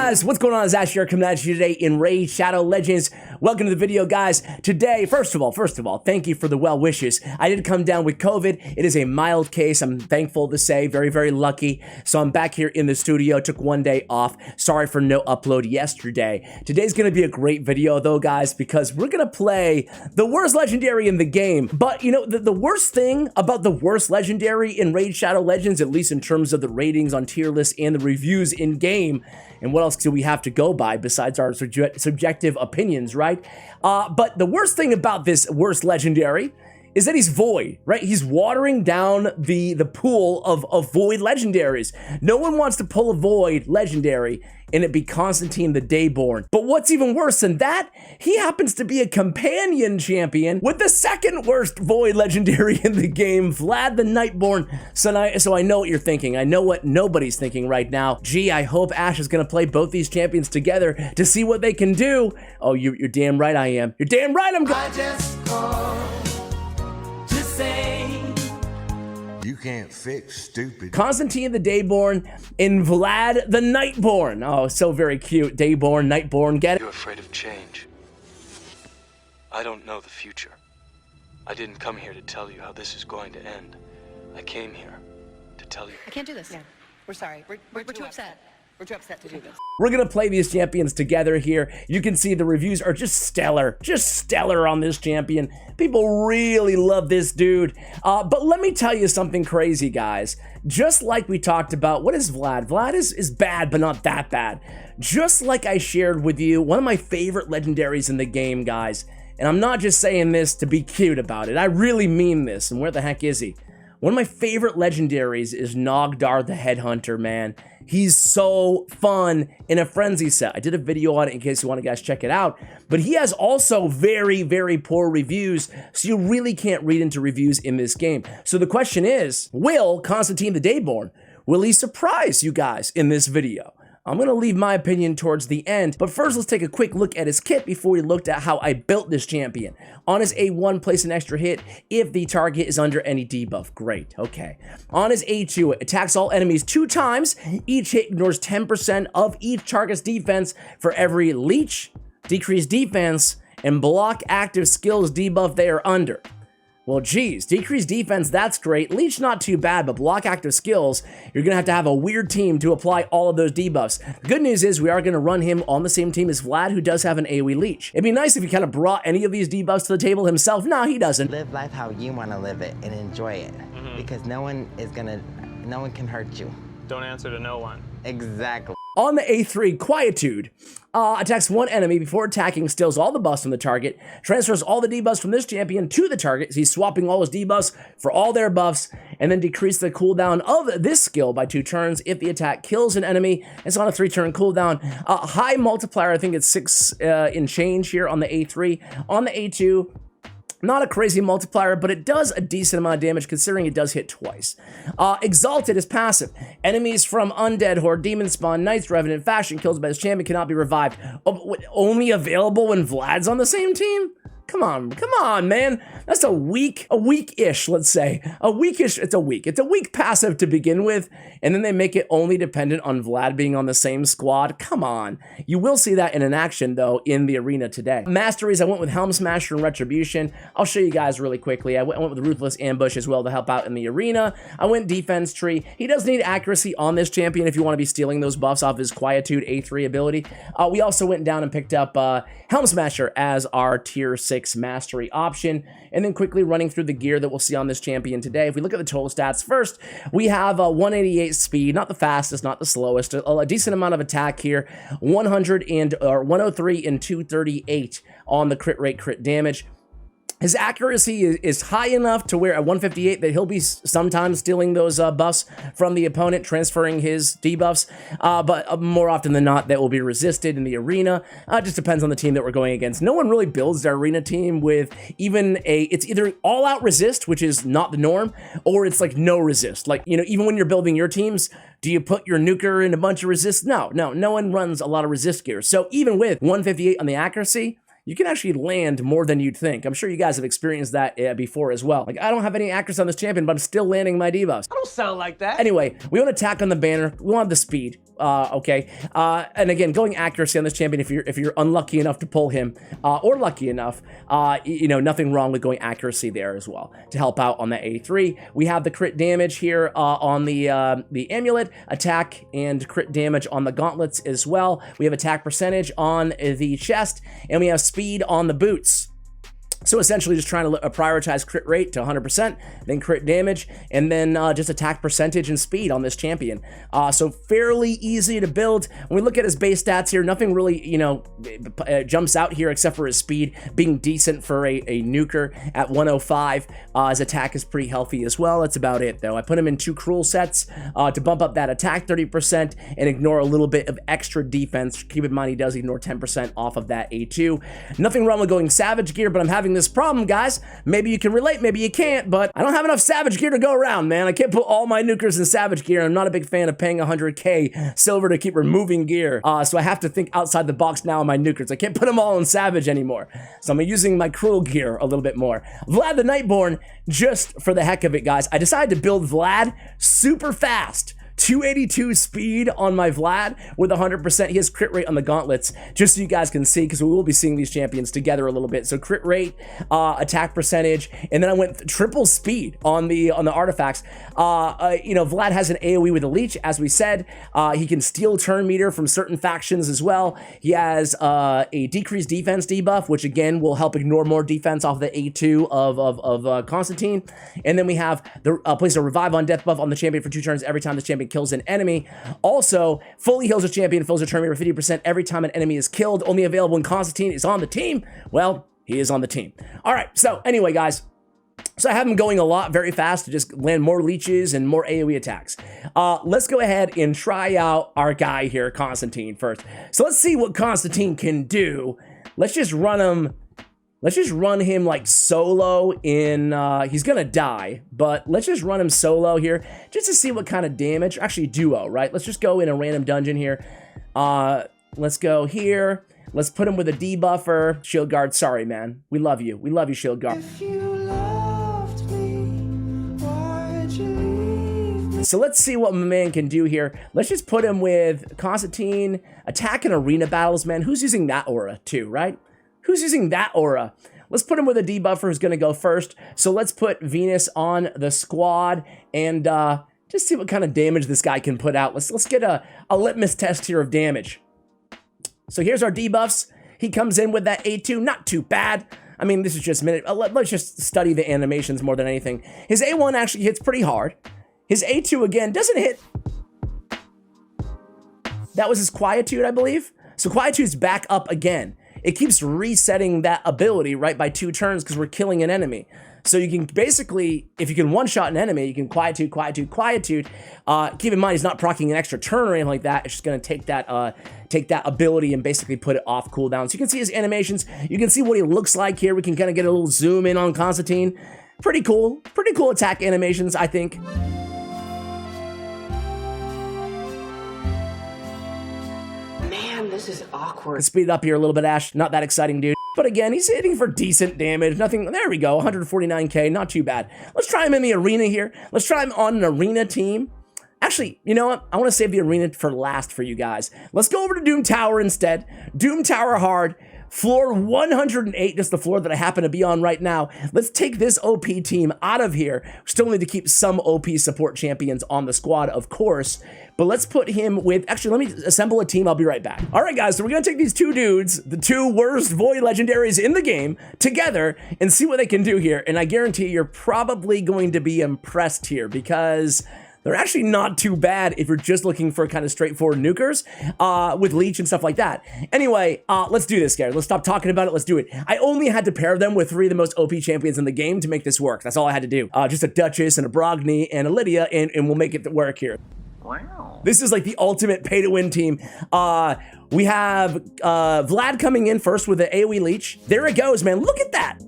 guys, what's going on? It's Ash here coming at you today in Raid Shadow Legends. Welcome to the video, guys. Today, first of all, thank you for the well wishes. I did come down with COVID. It is a mild case. I'm thankful to say, very lucky. So I'm back here in the studio. Took one day off. Sorry for no upload yesterday. Today's gonna be a great video though, guys, because we're gonna play the worst legendary in the game. But you know, the worst thing about the worst legendary in Raid Shadow Legends, at least in terms of the ratings on tier lists and the reviews in game, and what else do we have to go by besides our subjective opinions, right? But the worst thing about this worst legendary is that he's void, right? He's watering down the pool of void legendaries. No one wants to pull a void legendary and it be Konstantin the Dayborn. But what's even worse than that, he happens to be a companion champion with the second worst void legendary in the game, Vlad the Nightborn. So I know what you're thinking. I know what nobody's thinking right now. Gee, I hope Ash is gonna play both these champions together to see what they can do. Oh, you're damn right I am. You're damn right I'm I just called to say you can't fix stupid. Konstantin the Dayborn and Vlad the Nightborn. Oh, so very cute. Dayborn, Nightborn, get it? You're afraid of change. I don't know the future. I didn't come here to tell you how this is going to end. I came here to tell you. I can't do this. Yeah. We're sorry. We're too upset. We're too upset to do this. We're gonna play these champions together here. You can see the reviews are just stellar on this champion. People really love this dude. But let me tell you something crazy, guys. Just like we talked about, what is Vlad? Vlad is bad, but not that bad. Just like I shared with you, one of my favorite legendaries in the game, guys. And I'm not just saying this to be cute about it. I really mean this. And where the heck is he? One of my favorite legendaries is Nogdar the Headhunter, man. He's so fun in a frenzy set. I did a video on it in case you want to guys check it out. But he has also very poor reviews, so you really can't read into reviews in this game. So the question is, will Konstantin the Dayborn, will he surprise you guys in this video? I'm gonna leave my opinion towards the end, but first let's take a quick look at his kit before we looked at how I built this champion. On his A1, place an extra hit if the target is under any debuff. Great, okay. On his A2, it attacks all enemies 2 times. Each hit ignores 10% of each target's defense for every leech, decreased defense, and block active skills debuff they are under. Well, geez, decreased defense, that's great. Leech, not too bad, but block active skills, you're gonna have a weird team to apply all of those debuffs. The good news is we are gonna run him on the same team as Vlad, who does have an AoE Leech. It'd be nice if he kind of brought any of these debuffs to the table himself. No, he doesn't. Live life how you want to live it and enjoy it, because no one can hurt you. Don't answer to no one. Exactly. On the A3, Quietude attacks one enemy before attacking, steals all the buffs from the target, transfers all the debuffs from this champion to the target. So he's swapping all his debuffs for all their buffs, and then decrease the cooldown of this skill by 2 turns if the attack kills an enemy. It's on a 3-turn cooldown. High multiplier, I think it's 6 in change here on the A3. On the A2, not a crazy multiplier, but it does a decent amount of damage considering it does hit twice. Exalted is passive. Enemies from Undead, Horde, Demon Spawn, Knights, Revenant, Faction, kills by this champion cannot be revived. Only available when Vlad's on the same team? Come on, man. That's a weak-ish, let's say. It's a weak passive to begin with, and then they make it only dependent on Vlad being on the same squad. Come on. You will see that in an action, though, in the arena today. Masteries, I went with Helm Smasher and Retribution. I'll show you guys really quickly. I went with Ruthless Ambush as well to help out in the arena. I went Defense Tree. He does need accuracy on this champion if you want to be stealing those buffs off his Quietude A3 ability. We also went down and picked up Helm Smasher as our tier 6 mastery option, and then quickly running through the gear that we'll see on this champion today. If we look at the total stats first, we have 188 speed, not the fastest, not the slowest, a decent amount of attack here, 103 and 238 on the crit rate, crit damage. His accuracy is high enough to where at 158 that he'll be sometimes stealing those buffs from the opponent, transferring his debuffs, but more often than not, that will be resisted in the arena. It just depends on the team that we're going against. No one really builds their arena team with even it's either all-out resist, which is not the norm, or it's like no resist. Like, you know, even when you're building your teams, do you put your nuker in a bunch of resist? No one runs a lot of resist gear. So even with 158 on the accuracy, you can actually land more than you'd think. I'm sure you guys have experienced that before as well. Like, I don't have any accuracy on this champion, but I'm still landing my debuffs. I don't sound like that. Anyway, we want attack on the banner. We want the speed. Okay. And again, going accuracy on this champion, if you're unlucky enough to pull him, or lucky enough, you know, nothing wrong with going accuracy there as well to help out on that 83. We have the crit damage here on the amulet, attack and crit damage on the gauntlets as well. We have attack percentage on the chest, and we have speed on the boots. So essentially just trying to prioritize crit rate to 100%, then crit damage, and then just attack percentage and speed on this champion. So fairly easy to build. When we look at his base stats here, nothing really, you know, jumps out here except for his speed being decent for a nuker at 105. His attack is pretty healthy as well. That's about it, though. I put him in 2 cruel sets to bump up that attack 30% and ignore a little bit of extra defense. Keep in mind he does ignore 10% off of that A2. Nothing wrong with going savage gear, but I'm having this problem, guys. Maybe you can relate, maybe you can't, but I don't have enough savage gear to go around, man. I can't put all my nukers in savage gear. I'm not a big fan of paying 100k silver to keep removing gear, so I have to think outside the box now on my nukers. I can't put them all in savage anymore, so I'm using my cruel gear a little bit more. Vlad the Dayborn, just for the heck of it, guys, I decided to build Vlad super fast. 282 speed on my Vlad with 100%. He has crit rate on the gauntlets, just so you guys can see, because we will be seeing these champions together a little bit. So crit rate, attack percentage, and then I went triple speed on the artifacts. You know, Vlad has an AoE with a leech, as we said. He can steal turn meter from certain factions as well. He has a decreased defense debuff, which again will help ignore more defense off the A2 of Constantine. And then we have the place a revive on death buff on the champion for 2 turns every time this champion kills an enemy. Also, fully heals a champion, fills a turn meter 50% every time an enemy is killed. Only available when Constantine is on the team. Well, he is on the team. All right, so anyway, guys, so I have him going a lot very fast to just land more leeches and more AoE attacks. Let's go ahead and try out our guy here, Constantine, first. So let's see what Constantine can do. Let's just run him. Let's just run him like solo in, he's gonna die, but let's just run him solo here just to see what kind of damage, actually duo, right? Let's just go in a random dungeon here. Let's go here. Let's put him with a debuffer. Shield guard, sorry, man. We love you. We love you, shield guard. If you loved me, why'd you leave me? So let's see what my man can do here. Let's just put him with Constantine, attack and arena battles, man. Who's using that aura too, right? Who's using that aura? Let's put him with a debuffer who's going to go first. So let's put Venus on the squad and just see what kind of damage this guy can put out. Let's get a litmus test here of damage. So here's our debuffs. He comes in with that A2, not too bad. I mean, this is just a minute. Let's just study the animations more than anything. His A1 actually hits pretty hard. His A2, again, doesn't hit. That was his Quietude, I believe. So Quietude's back up again. It keeps resetting that ability, right, by 2 turns because we're killing an enemy. So you can basically, if you can one-shot an enemy, you can Quietude, Quietude, Quietude. Keep in mind, he's not proccing an extra turn or anything like that. It's just going to take that ability and basically put it off cooldown. So you can see his animations. You can see what he looks like here. We can kind of get a little zoom in on Constantine. Pretty cool attack animations, I think. This is awkward. Speed it up here a little bit, Ash. Not that exciting, dude. But again, he's hitting for decent damage. Nothing. There we go. 149k. Not too bad. Let's try him in the arena here. Let's try him on an arena team. Actually, you know what? I want to save the arena for last for you guys. Let's go over to Doom Tower instead. Doom Tower hard. Floor 108, just the floor that I happen to be on right now. Let's take this OP team out of here. Still need to keep some OP support champions on the squad, of course. But let's put him with, actually, let me assemble a team. I'll be right back. All right, guys, so we're going to take these 2 dudes, the 2 worst void legendaries in the game, together and see what they can do here. And I guarantee you're probably going to be impressed here because they're actually not too bad if you're just looking for kind of straightforward nukers with leech and stuff like that. Anyway, let's do this, guys. Let's stop talking about it. Let's do it. I only had to pair them with 3 of the most OP champions in the game to make this work. That's all I had to do. Just a Duchess and a Brogni and a Lydia, and we'll make it work here. Wow. This is like the ultimate pay-to-win team. We have Vlad coming in first with the AoE leech. There it goes, man. Look at that.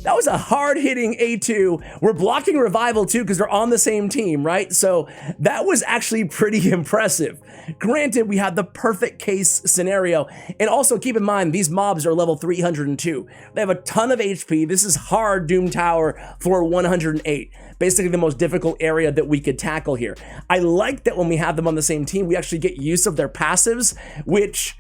That was a hard-hitting A2. We're blocking Revival too because they're on the same team, right? So that was actually pretty impressive. Granted, we had the perfect case scenario. And also keep in mind, these mobs are level 302. They have a ton of HP. This is hard Doom Tower for 108. Basically the most difficult area that we could tackle here. I like that when we have them on the same team, we actually get use of their passives, which,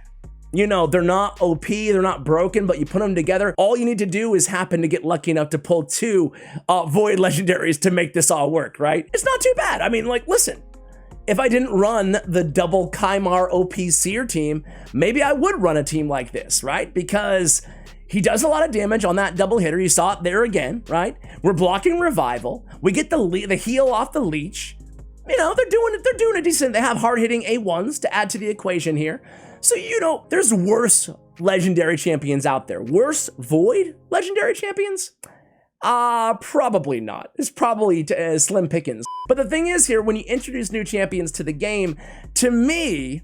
you know, they're not OP, they're not broken, but you put them together. All you need to do is happen to get lucky enough to pull 2 Void Legendaries to make this all work, right? It's not too bad. I mean, like, listen, if I didn't run the double Kymar OP Seer team, maybe I would run a team like this, right? Because he does a lot of damage on that double hitter. You saw it there again, right? We're blocking Revival. We get the heal off the leech. You know, they're doing a decent. They have hard-hitting A1s to add to the equation here. So, you know, there's worse legendary champions out there. Worse Void legendary champions? Probably not. It's probably slim pickings. But the thing is here, when you introduce new champions to the game, to me,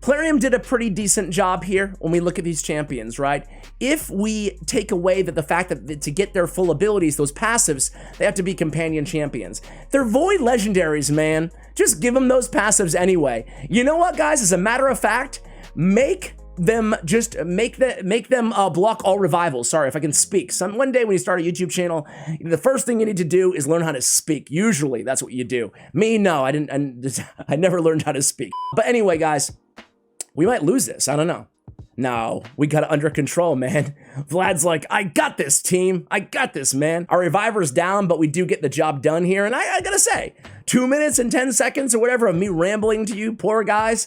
Plarium did a pretty decent job here when we look at these champions, right? If we take away the fact that to get their full abilities, those passives, they have to be companion champions. They're Void Legendaries, man. Just give them those passives anyway. You know what, guys? As a matter of fact, make them block all revivals. Sorry if I can speak. One day when you start a YouTube channel, the first thing you need to do is learn how to speak. Usually that's what you do. Me, no, I never learned how to speak. But anyway, guys, we might lose this. I don't know. No, we got it under control, man. Vlad's like, I got this, team. I got this, man. Our reviver's down, but we do get the job done here. And I gotta say, 2 minutes and 10 seconds or whatever of me rambling to you poor guys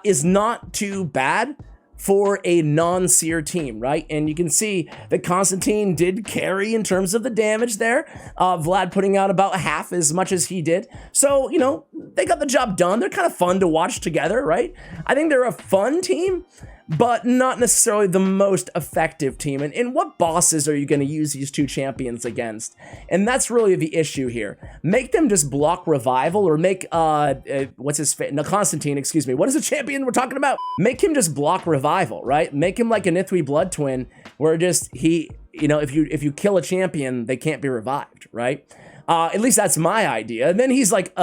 is not too bad for a non-seer team, right? And you can see that Constantine did carry in terms of the damage there. Vlad putting out about half as much as he did. So, you know, they got the job done. They're kind of fun to watch together, right? I think they're a fun team, but not necessarily the most effective team. And what bosses are you going to use these two champions against? And that's really the issue here. Make them just block Revival, or make, what's his face? No, Constantine, excuse me. What is the champion we're talking about? Make him just block Revival, right? Make him like a Nithri Blood Twin, where just you know, if you kill a champion, they can't be revived, right? At least that's my idea. And then he's like,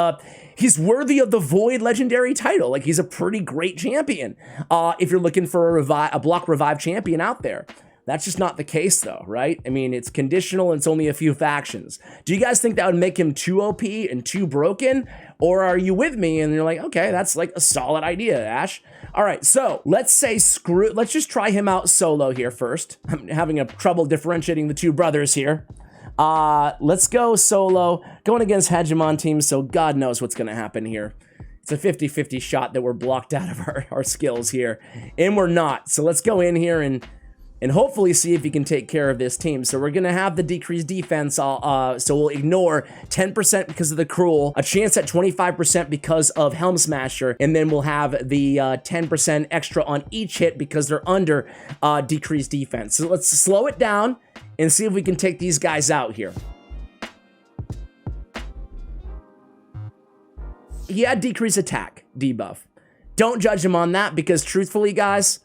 he's worthy of the Void Legendary title. Like, he's a pretty great champion. If you're looking for a block revive champion out there. That's just not the case though, right? I mean, it's conditional and it's only a few factions. Do you guys think that would make him too OP and too broken? Or are you with me and you're like, okay, that's like a solid idea, Ash. All right, so let's say let's just try him out solo here first. I'm having a trouble differentiating the two brothers here. Let's go solo, going against Hegemon teams, so God knows what's gonna happen here. It's a 50-50 shot that we're blocked out of our skills here, and we're not. So let's go in here and hopefully see if he can take care of this team. So we're gonna have the decreased defense, so we'll ignore 10% because of the Cruel, a chance at 25% because of Helm Smasher, and then we'll have the 10% extra on each hit because they're under decreased defense. So let's slow it down and see if we can take these guys out here. He had decreased attack debuff. Don't judge him on that because truthfully, guys,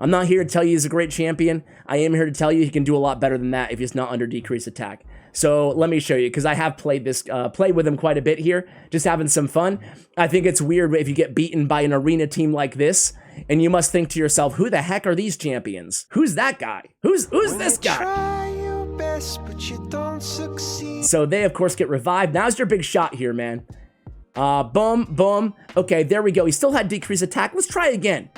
I'm not here to tell you he's a great champion. I am here to tell you he can do a lot better than that if he's not under decreased attack. So let me show you, because I have played with him quite a bit here, just having some fun. I think it's weird if you get beaten by an arena team like this, and you must think to yourself, who the heck are these champions? Who's that guy? Who's this guy? Try your best, but you don't succeed. So they, of course, get revived. Now's your big shot here, man. Boom, boom. Okay, there we go. He still had decreased attack. Let's try again.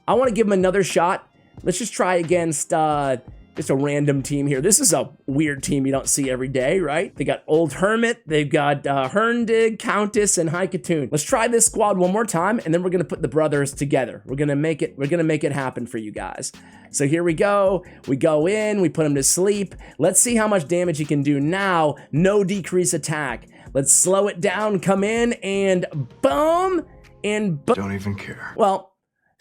I want to give him another shot. Let's just try against just a random team here. This is a weird team you don't see every day, right? They got Old Hermit, they've got Herndig, Countess, and Haikatoon. Let's try this squad one more time, and then we're gonna put the brothers together. We're gonna make it happen for you guys. So here we go. We go in, we put him to sleep. Let's see how much damage he can do now. No decrease attack. Let's slow it down, come in, and boom, and boom. Don't even care. Well,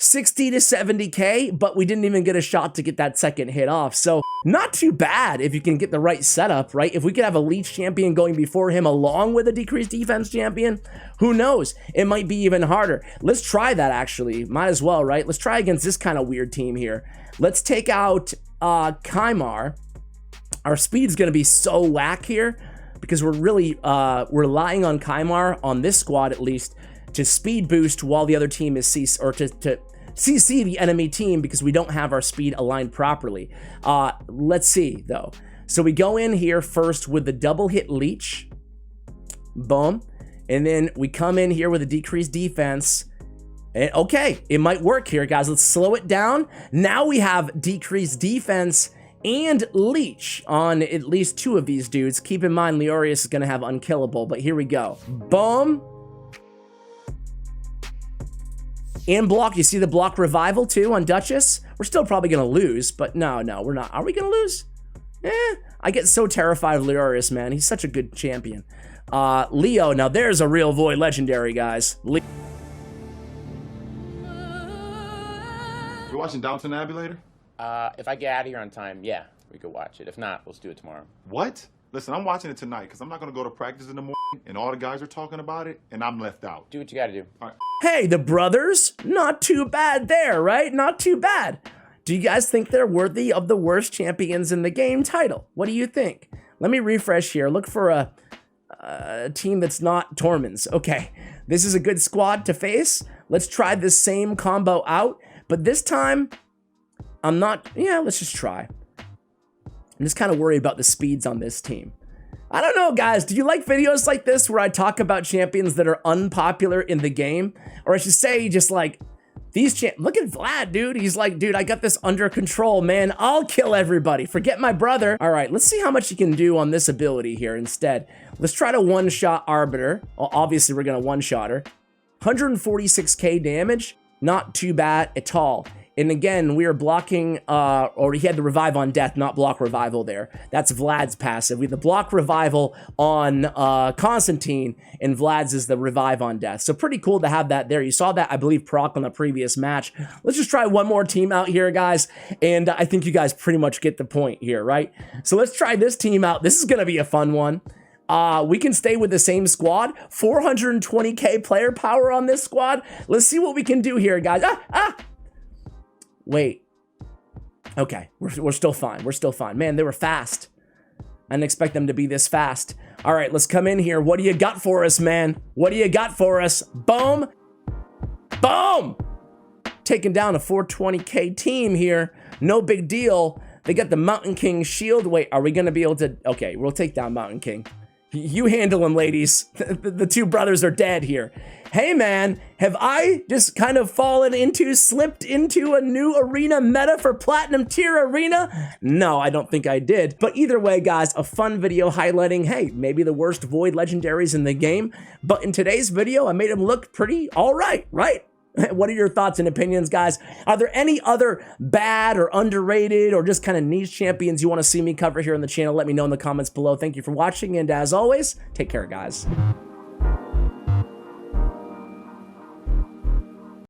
60 to 70k, but we didn't even get a shot to get that second hit off. So not too bad if you can get the right setup, right? If we could have a Leech champion going before him along with a decreased defense champion, who knows? It might be even harder. Let's try that actually. Might as well, right? Let's try against this kind of weird team here. Let's take out Kymar. Our speed's going to be so whack here because we're really relying on Kymar, on this squad at least, to speed boost while the other team is to CC the enemy team because we don't have our speed aligned properly. Let's see, though. So we go in here first with the double hit leech. Boom. And then we come in here with a decreased defense. And okay, it might work here, guys. Let's slow it down. Now we have decreased defense and leech on at least 2 of these dudes. Keep in mind, Leorius is going to have unkillable, but here we go. Boom. And block. You see the block revival, too, on Duchess? We're still probably going to lose, but no, we're not. Are we going to lose? I get so terrified of Leorius, man. He's such a good champion. Leo. Now, there's a real Void legendary, guys. You watching Downton Abbey later? If I get out of here on time, yeah, we could watch it. If not, let's do it tomorrow. What? Listen, I'm watching it tonight because I'm not going to go to practice in the morning and all the guys are talking about it and I'm left out. Do what you gotta do. All right. Hey, the brothers. Not too bad there, right? Not too bad. Do you guys think they're worthy of the worst champions in the game title? What do you think? Let me refresh here. Look for a team that's not Tormund's. Okay, this is a good squad to face. Let's try this same combo out. But this time, I'm not... Yeah, let's just try. I'm just kind of worried about the speeds on this team. I don't know, guys. Do you like videos like this where I talk about champions that are unpopular in the game? Or I should say, just like, these look at Vlad, dude. He's like, dude, I got this under control, man. I'll kill everybody. Forget my brother. All right, let's see how much he can do on this ability here instead. Let's try to one-shot Arbiter. Well, obviously, we're going to one-shot her. 146k damage. Not too bad at all. And again, we are blocking, or he had the revive on death, not block revival there. That's Vlad's passive. We have the block revival on Constantine, and Vlad's is the revive on death. So pretty cool to have that there. You saw that, I believe, proc on the previous match. Let's just try one more team out here, guys. And I think you guys pretty much get the point here, right? So let's try this team out. This is going to be a fun one. We can stay with the same squad. 420k player power on this squad. Let's see what we can do here, guys. Wait. Okay, we're still fine. We're still fine. Man, they were fast. I didn't expect them to be this fast. All right, let's come in here. What do you got for us, man? What do you got for us? Boom. Boom. Taking down a 420k team here. No big deal. They got the Mountain King shield. Wait, are we going to be able to... Okay, we'll take down Mountain King. You handle him, ladies. The 2 brothers are dead here. Hey, man, have I just kind of slipped into a new arena meta for Platinum Tier Arena? No, I don't think I did. But either way, guys, a fun video highlighting, hey, maybe the worst Void legendaries in the game. But in today's video, I made them look pretty all right, right? What are your thoughts and opinions, guys? Are there any other bad or underrated or just kind of niche champions you want to see me cover here on the channel? Let me know in the comments below. Thank you for watching, and as always, take care, guys.